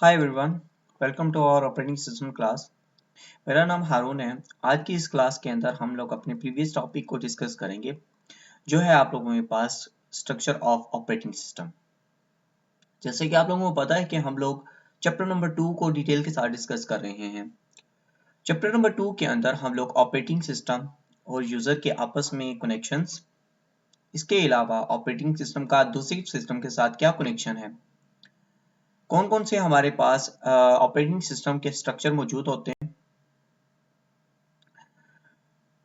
Hi everyone, welcome to our operating system class. मेरा नाम हारून है। आज की इस क्लास के अंदर हम लोग अपने प्रीवियस टॉपिक को डिस्कस करेंगे, जो है आप लोगों के पास स्ट्रक्चर ऑफ ऑपरेटिंग सिस्टम। जैसे कि आप लोगों को पता है कि हम लोग चैप्टर नंबर 2 को डिटेल के साथ डिस्कस कर रहे हैं। चैप्टर नंबर 2 के अंदर हम लोग ऑपरेटिंग सिस्टम और यूजर के आपस में कनेक्शंस, इसके अलावा ऑपरेटिंग सिस्टम का दूसरे सिस्टम के साथ क्या कनेक्शन है, कौन कौन से हमारे पास ऑपरेटिंग सिस्टम के स्ट्रक्चर मौजूद होते हैं,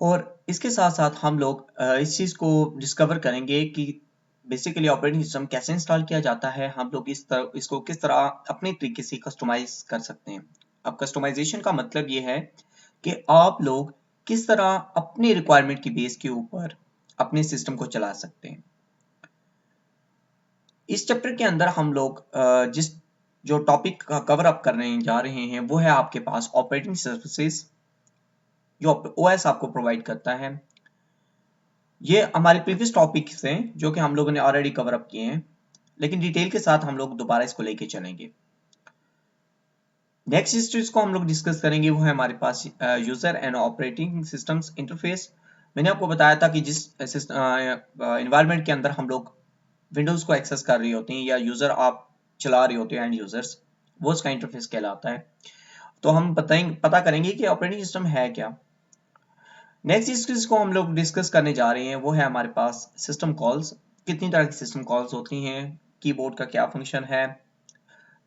और इसके साथ साथ हम लोग इस चीज़ को डिस्कवर करेंगे कि बेसिकली ऑपरेटिंग सिस्टम कैसे इंस्टॉल किया जाता है, हम लोग इसको किस तरह अपने तरीके से कस्टमाइज कर सकते हैं। अब कस्टमाइजेशन का मतलब ये है कि आप लोग किस तरह अपने रिक्वायरमेंट की बेस के ऊपर अपने सिस्टम को चला सकते हैं। इस चैप्टर के अंदर हम लोग जिस जो टॉपिक का कवर अप करने जा रहे हैं वो है आपके पास ऑपरेटिंग सर्विसेज, जो ओएस आपको प्रोवाइड करता है। ये हमारे प्रीवियस टॉपिक्स हैं जो कि हम लोगों ने ऑलरेडी कवर अप किए हैं, लेकिन डिटेल के साथ हम लोग दोबारा इसको लेके चलेंगे। नेक्स्ट इस चीज को हम लोग डिस्कस करेंगे वो है हमारे पास user and operating systems interface. मैंने आपको बताया था कि जिस इन्वायरमेंट के अंदर हम लोग विंडोज को एक्सेस कर रहे होते हैं या यूजर आप चला रहे होते हैं एंड यूजर्स, वो उसका इंटरफेस कहलाता है। तो हम पता करेंगे कि ऑपरेटिंग सिस्टम है क्या। नेक्स्ट इस चीज को हम लोग डिस्कस करने जा रहे हैं वो है हमारे पास सिस्टम कॉल्स। कितनी तरह की सिस्टम कॉल्स होती हैं, कीबोर्ड का क्या फंक्शन है,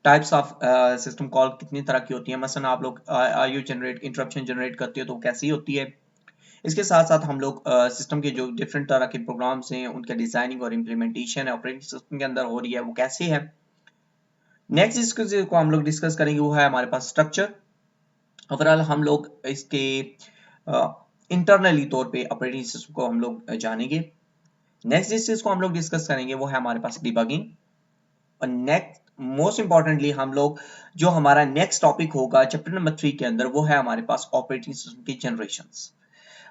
टाइप्स ऑफ सिस्टम कॉल कितनी तरह की होती है, मसलन आप लोग आईओ जनरेट इंटरप्शन जनरेट करते हो तो कैसी होती है। इसके साथ साथ हम लोग सिस्टम के जो डिफरेंट तरह के प्रोग्राम्स हैं उनका डिजाइनिंग और इम्प्लीमेंटेशन है ऑपरेटिंग सिस्टम के अंदर हो रही है वो कैसे है। नेक्स्ट इसको को हम लोग डिस्कस करेंगे वो है हमारे पास स्ट्रक्चर। ओवरऑल हम लोग इसके इंटरनली तौर पे ऑपरेटिंग सिस्टम को हम लोग जानेंगे। नेक्स्ट जिस चीज को हम लोग डिस्कस करेंगे वो है हमारे पास डिबगिंग। और नेक्स्ट मोस्ट इंपॉर्टेंटली हम लोग जो हमारा नेक्स्ट टॉपिक होगा चैप्टर नंबर 3 के अंदर वो है हमारे पास ऑपरेटिंग सिस्टम की जनरेशंस।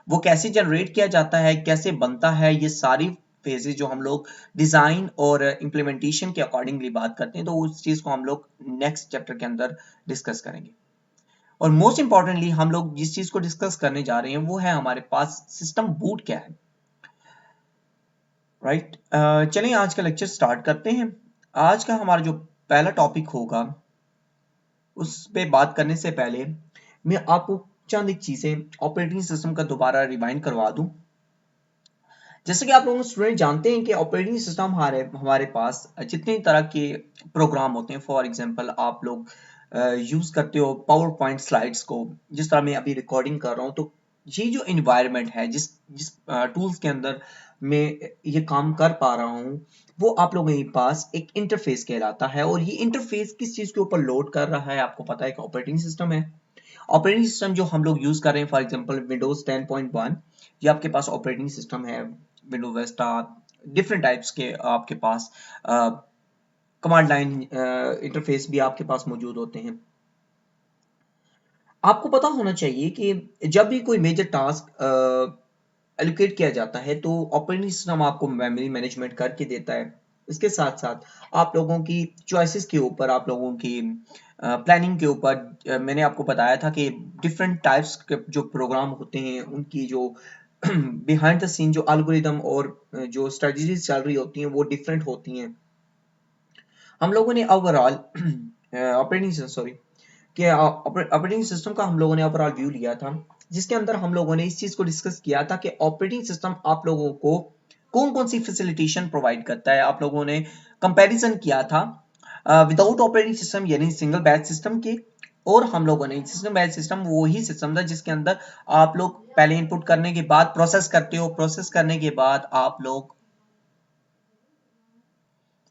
वो कैसे जनरेट किया जाता है, कैसे बनता है, ये सारी फेजेस जो हम लोग डिजाइन और इम्प्लीमेंटेशन के अकॉर्डिंगली बात करते हैं तो उस चीज को हम लोग नेक्स्ट चैप्टर के अंदर डिस्कस करेंगे। और मोस्ट इंपॉर्टेंटली हम लोग जिस चीज को डिस्कस करने जा रहे हैं वो है हमारे पास सिस्टम बूट क्या है। राइट, चलिए आज का लेक्चर स्टार्ट करते हैं। आज का हमारा जो पहला टॉपिक होगा उस पे बात करने से पहले मैं आपको चंद एक चीजें ऑपरेटिंग सिस्टम का दोबारा रिवाइंड करवा दूं। जैसे कि आप लोग स्टूडेंट जानते हैं कि ऑपरेटिंग सिस्टम हमारे हमारे पास जितने तरह के प्रोग्राम होते हैं, फॉर एग्जांपल आप लोग यूज करते हो पावर पॉइंट स्लाइड्स को, जिस तरह मैं अभी रिकॉर्डिंग कर रहा हूँ, तो ये जो इन्वायरमेंट है जिस जिस टूल्स के अंदर मैं ये काम कर पा रहा हूँ वो आप लोगों के पास एक इंटरफेस कहलाता है। और ये इंटरफेस किस चीज के ऊपर लोड कर रहा है, आपको पता है कि ऑपरेटिंग सिस्टम है। ऑपरेटिंग सिस्टम जो हम लोग यूज कर रहे हैं फॉर एग्जांपल विंडोज 10.1, ये आपके पास ऑपरेटिंग सिस्टम है। विंडो वेस्टा, डिफरेंट टाइप्स के आपके पास कमांड लाइन इंटरफेस भी आपके पास मौजूद होते हैं। आपको पता होना चाहिए कि जब भी कोई मेजर टास्क एलोकेट किया जाता है तो ऑपरेटिंग सिस्टम आपको मेमोरी मैनेजमेंट करके देता है। इसके साथ साथ आप लोगों की चॉइसेस के ऊपर, आप लोगों की प्लानिंग के ऊपर, मैंने आपको बताया था कि डिफरेंट टाइप्स के जो प्रोग्राम होते हैं उनकी जो बिहाइंड द सीन जो एल्गोरिदम और जो स्ट्रेटजीज चल रही होती हैं वो डिफरेंट होती हैं। हम लोगों ने ओवरऑल ऑपरेटिंग सॉरी कि ऑपरेटिंग सिस्टम का हम लोगों ने ओवरऑल व्यू लिया था, जिसके अंदर हम लोगों ने इस चीज को डिस्कस किया था कि ऑपरेटिंग सिस्टम आप लोगों को कौन कौन सी फैसिलिटेशन प्रोवाइड करता है। आप लोगों ने कंपैरिजन किया था विदाउट ऑपरेटिंग सिस्टम यानी सिंगल बैच सिस्टम के, और हम लोगों ने सिस्टम बैच सिस्टम वही सिस्टम था जिसके अंदर आप लोग पहले इनपुट करने के बाद प्रोसेस करते हो, प्रोसेस करने के बाद आप लोग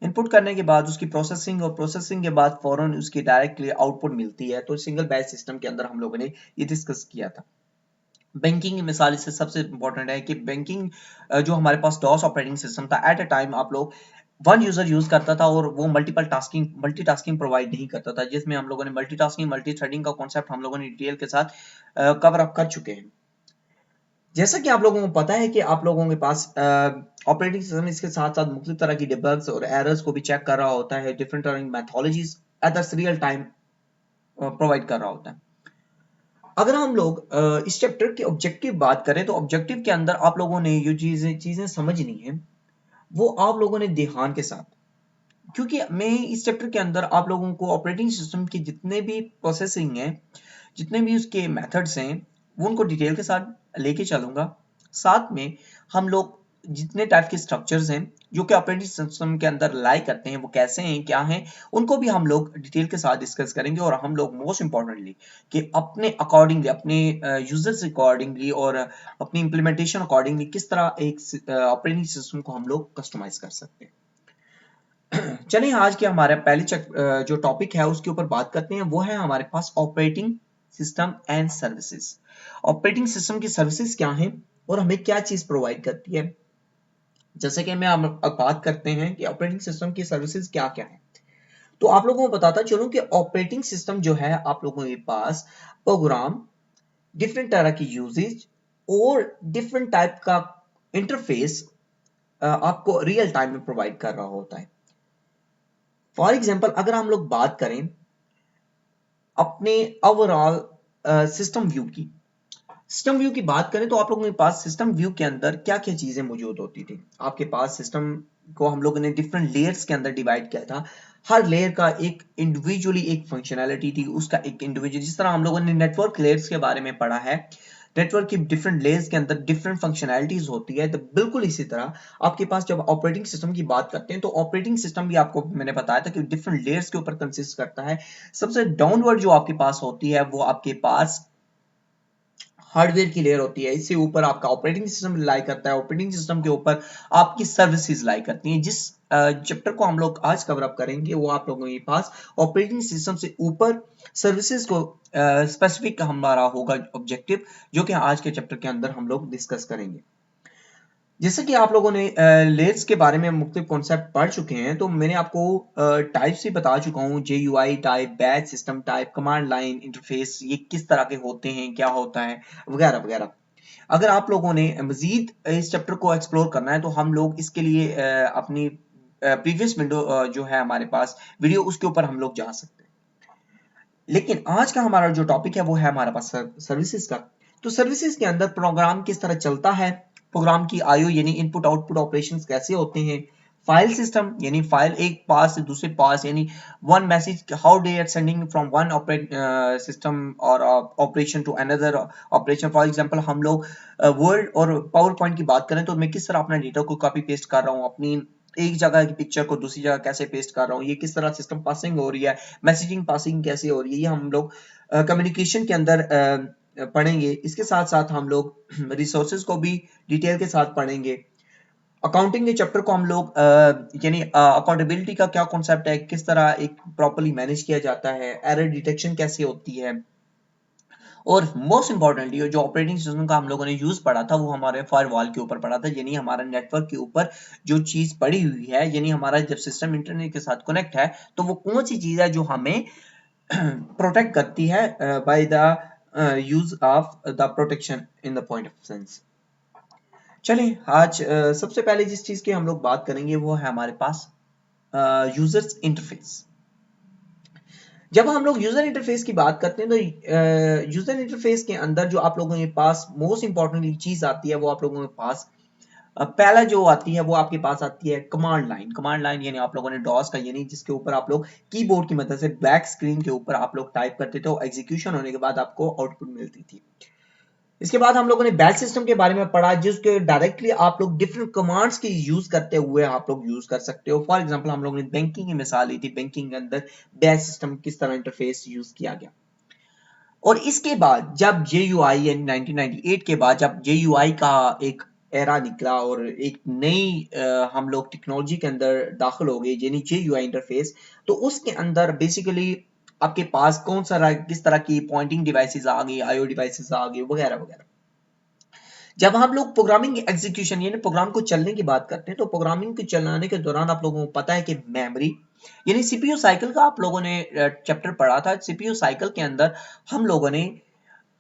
इनपुट करने के बाद उसकी प्रोसेसिंग, और प्रोसेसिंग के बाद फौरन उसकी डायरेक्टली आउटपुट मिलती है। तो सिंगल बैच सिस्टम के अंदर हम लोगों ने ये डिस्कस किया था। बैंकिंग की मिसाल इससे सबसे इंपॉर्टेंट है कि बैंकिंग जो हमारे पास डॉस ऑपरेटिंग सिस्टम था, एट अ टाइम आप लोग वन यूजर यूज करता था और वो मल्टीटास्किंग प्रोवाइड नहीं करता था, जिसमें हम लोगों ने मल्टीटास्किंग मल्टी थ्रेडिंग का कॉन्सेप्ट हम लोगों ने डिटेल के साथ कवर अप कर चुके हैं। जैसा कि आप लोगों को पता है कि आप लोगों के पास ऑपरेटिंग सिस्टम इसके साथ साथ मुख्तलिफ तरह की डिबग्स और एरर्स को भी चेक कर रहा होता है, डिफरेंट तरह की methodologies. Others real time provide कर रहा होता है। अगर हम लोग इस चैप्टर के ऑब्जेक्टिव बात करें तो ऑब्जेक्टिव के अंदर आप लोगों ने जो चीजें समझनी है वो आप लोगों ने ध्यान के साथ, क्योंकि मैं इस चैप्टर के अंदर आप लोगों को ऑपरेटिंग सिस्टम की जितने भी प्रोसेसिंग है, जितने भी उसके मेथड्स हैं, वो उनको डिटेल के साथ लेके चलूंगा। साथ में हम लोग जितने टाइप के स्ट्रक्चर्स हैं जो कि ऑपरेटिंग सिस्टम के अंदर लाई करते हैं, वो कैसे हैं, क्या हैं, उनको भी हम लोग डिटेल के साथ डिस्कस करेंगे। और हम लोग मोस्ट इंपॉर्टेंटली कि अपने अकॉर्डिंगली, अपने यूजर्स अकॉर्डिंगली और अपनी इम्प्लीमेंटेशन अकॉर्डिंगली किस तरह एक ऑपरेटिंग सिस्टम को हम लोग कस्टमाइज कर सकते हैं। चलिए आज के हमारे पहले जो टॉपिक है उसके ऊपर बात करते हैं। वो है हमारे पास operating system and services. Operating system की सर्विसेज क्या हैं और हमें क्या चीज प्रोवाइड करती है। जैसे कि मैं अब बात करते हैं कि ऑपरेटिंग सिस्टम की सर्विसेज क्या क्या है, तो आप लोगों को बताता चलूं कि ऑपरेटिंग सिस्टम जो है आप लोगों के पास प्रोग्राम, डिफरेंट तरह की यूजेज और डिफरेंट टाइप का इंटरफेस आपको रियल टाइम में प्रोवाइड कर रहा होता है। फॉर एग्जाम्पल अगर हम लोग बात करें अपने ओवरऑल सिस्टम व्यू की, सिस्टम व्यू की बात करें तो आप लोगों के पास सिस्टम व्यू के अंदर क्या क्या चीजें मौजूद होती थी। आपके पास सिस्टम को हम लोगों ने डिफरेंट लेयर्स के अंदर डिवाइड किया था। हर लेयर का एक इंडिविजुअली एक फंक्शनैलिटी थी, उसका एक इंडिविजुअल, जिस तरह हम लोगों ने नेटवर्क लेयर्स के बारे में पढ़ा है, नेटवर्क की डिफरेंट लेयर्स के अंदर डिफरेंट फंक्शनैलिटीज होती है, तो बिल्कुल इसी तरह आपके पास जब ऑपरेटिंग सिस्टम की बात करते हैं तो ऑपरेटिंग सिस्टम भी आपको मैंने बताया था कि डिफरेंट लेयर्स के ऊपर कंसिस्ट करता है। सबसे डाउनवर्ड जो आपके पास होती है वो आपके पास हार्डवेयर की लेयर होती है, इससे ऊपर आपका ऑपरेटिंग सिस्टम लाई करता है, ऑपरेटिंग सिस्टम के ऊपर आपकी सर्विसेज लाई करती हैं। जिस चैप्टर को हम लोग आज कवर अप करेंगे वो आप लोगों के पास ऑपरेटिंग सिस्टम से ऊपर सर्विसेज को स्पेसिफिक हमारा होगा ऑब्जेक्टिव, जो कि आज के चैप्टर के अंदर हम लोग डिस्कस करेंगे। जैसे कि आप लोगों ने लेयर्स के बारे में मुख्तलिफ कॉन्सेप्ट पढ़ चुके हैं, तो मैंने आपको टाइप्स ही बता चुका हूँ, JUI type, batch system type, command line interface, ये किस तरह के होते हैं, क्या होता है, वगैरह वगैरह। अगर आप लोगों ने मजीद इस चैप्टर को एक्सप्लोर करना है तो हम लोग इसके लिए अपनी प्रीवियस विंडो जो है हमारे पास वीडियो, उसके ऊपर हम लोग जा सकते हैं। लेकिन आज का हमारा जो टॉपिक है वो है हमारे पास सर्विसेज का। तो सर्विसेज के अंदर प्रोग्राम किस तरह चलता है, प्रोग्राम की IO यानी इनपुट आउटपुट ऑपरेशंस कैसे होते हैं, फाइल सिस्टम यानी फाइल एक पास से दूसरे पास, यानी one message how they are sending from one system और operation to another operation. For example हम लोग वर्ड और पावर पॉइंट की बात करें तो मैं किस तरह अपना डेटा को कॉपी पेस्ट कर रहा हूँ, अपनी एक जगह की पिक्चर को दूसरी जगह कैसे पेस्ट कर रहा हूँ, ये किस तरह सिस्टम पासिंग हो रही है, मैसेजिंग पासिंग कैसे हो रही है, ये हम लोग कम्युनिकेशन के अंदर पढ़ेंगे। इसके साथ साथ हम लोग रिसोर्सेज को भी डिटेल के साथ पढ़ेंगे। अकाउंटिंग के चैप्टर को हम लोग यानी अकाउंटेबिलिटी का क्या कॉन्सेप्ट है, किस तरह एक प्रॉपर्ली मैनेज किया जाता है, एरर डिटेक्शन कैसे होती है, और मोस्ट इंपॉर्टेंटली जो ऑपरेटिंग सिस्टम का हम लोगों ने यूज पढ़ा था वो हमारे फायरवॉल के ऊपर पढ़ा था, यानी हमारा नेटवर्क के ऊपर जो चीज पड़ी हुई है, यानी हमारा जब सिस्टम इंटरनेट के साथ कनेक्ट है तो वो कौन सी चीज है जो हमें प्रोटेक्ट करती है by the use of the protection in the point of sense. चलिए आज सबसे पहले जिस चीज की हम लोग बात करेंगे वो है हमारे पास यूजर्स इंटरफेस। जब हम लोग यूजर इंटरफेस की बात करते हैं तो यूजर इंटरफेस के अंदर जो आप लोगों के पास मोस्ट इंपॉर्टेंट चीज आती है वो आप लोगों के पास पहला जो आती है वो आपके पास आती है कमांड लाइन। कमांड लाइन यानी आप लोगों ने डॉस का, यानी जिसके ऊपर आप लोग कीबोर्ड की मदद से ब्लैक स्क्रीन के ऊपर आप लोग टाइप करते थे और एग्जीक्यूशन होने के बाद आपको आउटपुट मिलती थी। इसके बाद हम लोगों ने बैच सिस्टम के बारे में पढ़ा, जिसके डायरेक्टली आप लोग डिफरेंट कमांड्स की यूज करते हुए आप लोग यूज कर सकते हो। फॉर एग्जांपल हम लोगों ने बैंकिंग की मिसाल ली थी, बैंकिंग के अंदर बैच सिस्टम किस तरह इंटरफेस यूज किया गया। और इसके बाद जब JUI यानी 1998 के बाद जब JUI का एक एरा निकला और एक नई हम लोग टेक्नोलॉजी के अंदर दाखिल हो गए यानी JUI इंटरफेस, तो उसके अंदर बेसिकली आपके पास कौन सा किस तरह की पॉइंटिंग डिवाइसेस आ गई, IO डिवाइसेस आ गई, वगैरह वगैरह। जब हम लोग प्रोग्रामिंग एग्जीक्यूशन यानी प्रोग्राम को चलने की बात करते हैं तो प्रोग्रामिंग को चलाने के दौरान आप लोगों को पता है कि मेमोरी यानी CPU साइकिल का आप लोगों ने चैप्टर पढ़ा था। CPU साइकिल के अंदर हम लोगों ने,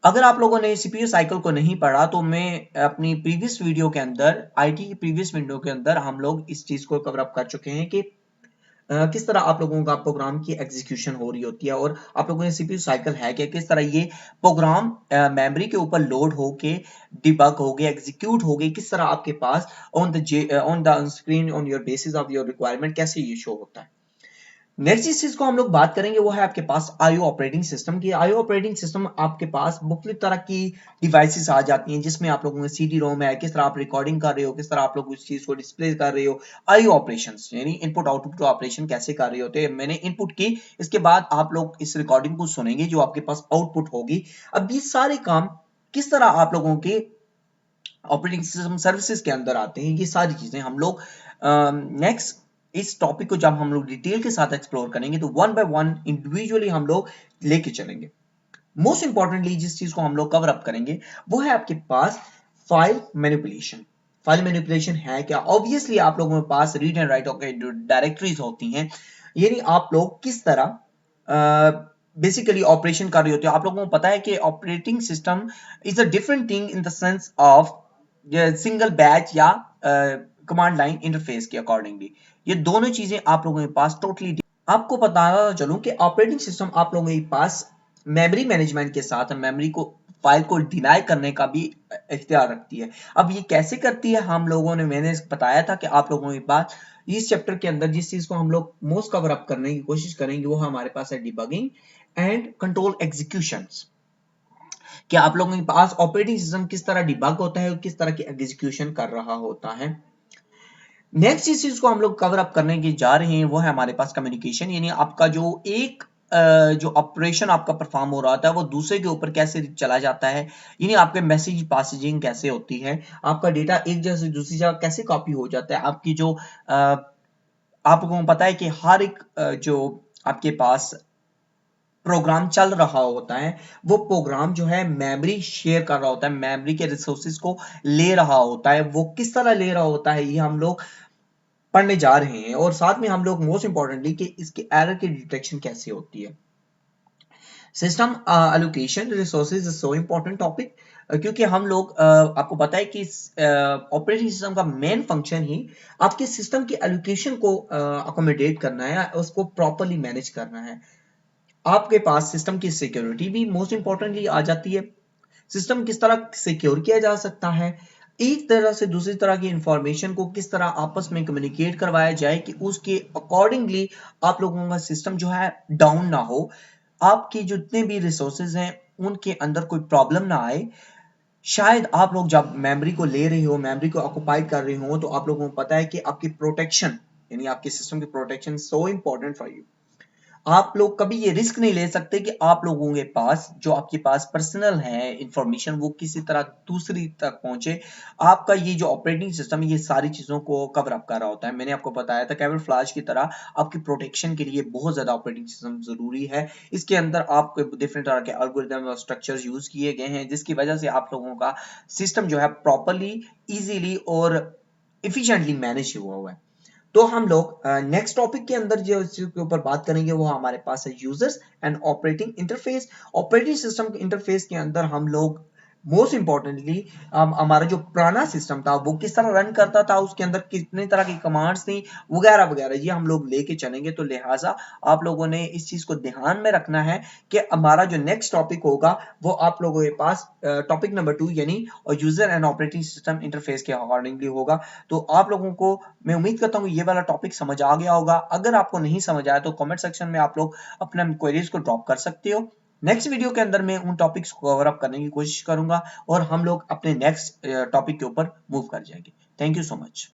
अगर आप लोगों ने CPU साइकिल को नहीं पढ़ा तो मैं अपनी प्रीवियस वीडियो के अंदर, IT की प्रीवियस वीडियो के अंदर हम लोग इस चीज को कवर अप कर चुके हैं कि किस तरह आप लोगों का प्रोग्राम की एग्जीक्यूशन हो रही होती है और आप लोगों ने सीपीयू साइकिल है कि किस तरह ये प्रोग्राम मेमोरी के ऊपर लोड होके डिबग हो गए एग्जीक्यूट हो गए, किस तरह आपके pass on the screen on your basis of your requirement कैसे ये शो होता है। नेक्स्ट जिस चीज को हम लोग बात करेंगे वो है आपके पास आईओ ऑपरेटिंग सिस्टम की। आईओ ऑपरेटिंग सिस्टम आपके पास मुख्तलिफ तरह की डिवाइसेस आ जाती हैं जिसमें आप लोगों में सीडी रोम है, किस तरह आप रिकॉर्डिंग कर रहे हो, किस तरह आप लोग उस चीज को डिस्प्ले कर रहे हो। आईओ ऑपरेशंस यानी इनपुट आउटपुट ऑपरेशन कैसे कर रहे होते हैं। मैंने इनपुट की, इसके बाद आप लोग इस रिकॉर्डिंग को सुनेंगे जो आपके पास आउटपुट होगी। अब ये सारे काम किस तरह आप लोगों के ऑपरेटिंग सिस्टम सर्विसेज के अंदर आते हैं, ये सारी चीजें हम लोग नेक्स्ट इस टॉपिक को जब हम लोग डिटेल के साथ एक्सप्लोर करेंगे तो वन बाय वन इंडिविजुअली हम लोग लेके चलेंगे। मोस्ट इंपॉर्टेंटली जिस चीज को हम लोग कवर अप करेंगे वो है आपके पास फाइल मैनिपुलेशन। फाइल मैनिपुलेशन है क्या? ऑब्वियसली आप लोगों के पास रीड एंड राइट डायरेक्टरीज होती हैं, यानी आप लोग किस तरह बेसिकली ऑपरेशन कर रहे होते हो। आप लोगों को पता है कि operating system is a different thing in the sense of single batch या कमांड लाइन इंटरफेस के अकॉर्डिंगली। ये दोनों चीजें आप लोगों के पास टोटली आपको बताना चलूं कि ऑपरेटिंग सिस्टम आप लोगों के पास मेमोरी मैनेजमेंट के साथ मेमोरी को फाइल को डिनाई करने का भी इख्तियार रखती है। अब ये कैसे करती है हम लोगों ने, मैंने बताया था कि आप लोगों के पास इस चैप्टर के अंदर जिस चीज को हम लोग मोस्ट कवर अप करने की कोशिश करेंगे वो हमारे पास है डिबगिंग एंड कंट्रोल एग्जीक्यूशंस। कि आप लोगों के पास ऑपरेटिंग सिस्टम किस तरह डिबग होता है और किस तरह की एग्जीक्यूशन कर रहा होता है। नेक्स्ट इस चीज को हम लोग कवर अप करने की जा रहे हैं वो है हमारे पास कम्युनिकेशन, यानी आपका जो एक जो ऑपरेशन आपका परफॉर्म हो रहा था वो दूसरे के ऊपर कैसे चला जाता है, यानी आपके मैसेज पासिंग कैसे होती है, आपका डेटा एक जगह से दूसरी जगह कैसे कॉपी हो जाता है। आपकी जो आप लोगों को पता है कि हर एक जो आपके पास प्रोग्राम चल रहा होता है वो प्रोग्राम जो है मेमोरी शेयर कर रहा होता है, मेमोरी के रिसोर्सेज को ले रहा होता है। वो किस तरह ले रहा होता है ये हम लोग पढ़ने जा रहे हैं और साथ में हम लोग मोस्ट इंपॉर्टेंटली कि इसके एरर की डिटेक्शन कैसे होती है। System allocation resources is so important topic, क्योंकि हम लोग आपको पता है कि ऑपरेटिंग सिस्टम का मेन फंक्शन ही आपके सिस्टम की एलोकेशन को अकोमोडेट करना है, उसको प्रॉपरली मैनेज करना है। आपके पास सिस्टम की सिक्योरिटी भी मोस्ट इंपॉर्टेंटली आ जाती है। सिस्टम किस तरह सिक्योर किया जा सकता है, एक तरह से दूसरी तरह की इंफॉर्मेशन को किस तरह आपस में कम्युनिकेट करवाया जाए कि उसके अकॉर्डिंगली आप लोगों का सिस्टम जो है डाउन ना हो, आपकी जितने भी रिसोर्सेज हैं उनके अंदर कोई प्रॉब्लम ना आए। शायद आप लोग जब मेमोरी को ले रहे हो, मेमोरी को ऑक्युपाइड कर रहे हो, तो आप लोगों को पता है कि आपकी प्रोटेक्शन यानी आपके सिस्टम की protection so important for you. आप लोग कभी ये रिस्क नहीं ले सकते कि आप लोगों के पास जो आपके पास पर्सनल है इंफॉर्मेशन वो किसी तरह दूसरी तक पहुंचे। आपका ये जो ऑपरेटिंग सिस्टम ये सारी चीजों को कवर अप कर रहा होता है। मैंने आपको बताया था कैमोफ्लेज की तरह आपकी प्रोटेक्शन के लिए बहुत ज्यादा ऑपरेटिंग सिस्टम जरूरी है। इसके अंदर आपको डिफरेंट तरह के एल्गोरिदम और स्ट्रक्चर्स यूज किए गए हैं जिसकी वजह से आप लोगों का सिस्टम जो है प्रॉपरली, इजीली और इफिशिएंटली मैनेज हुआ है। तो हम लोग नेक्स्ट टॉपिक के अंदर जो इसके ऊपर बात करेंगे वो हमारे पास है users and operating interface. Operating system के इंटरफेस के अंदर हम लोग मोस्ट इंपॉर्टेंटली हमारा जो पुराना सिस्टम था वो किस तरह रन करता था, उसके अंदर कितने तरह की कमांड्स थी वगैरह वगैरह, ये हम लोग लेके चलेंगे। तो लिहाजा आप लोगों ने इस चीज को ध्यान में रखना है कि हमारा जो नेक्स्ट टॉपिक होगा वो आप लोगों के पास टॉपिक नंबर 2 यानी user and operating system interface के अकॉर्डिंगली होगा। तो आप लोगों को मैं उम्मीद करता हूँ ये वाला टॉपिक समझ आ गया होगा। अगर आपको नहीं समझ आया तो कमेंट सेक्शन में आप लोग अपने क्वेरीज को ड्रॉप कर सकते हो। नेक्स्ट वीडियो के अंदर मैं उन टॉपिक्स को कवर अप करने की कोशिश करूंगा और हम लोग अपने नेक्स्ट टॉपिक के ऊपर मूव कर जाएंगे। Thank you so much.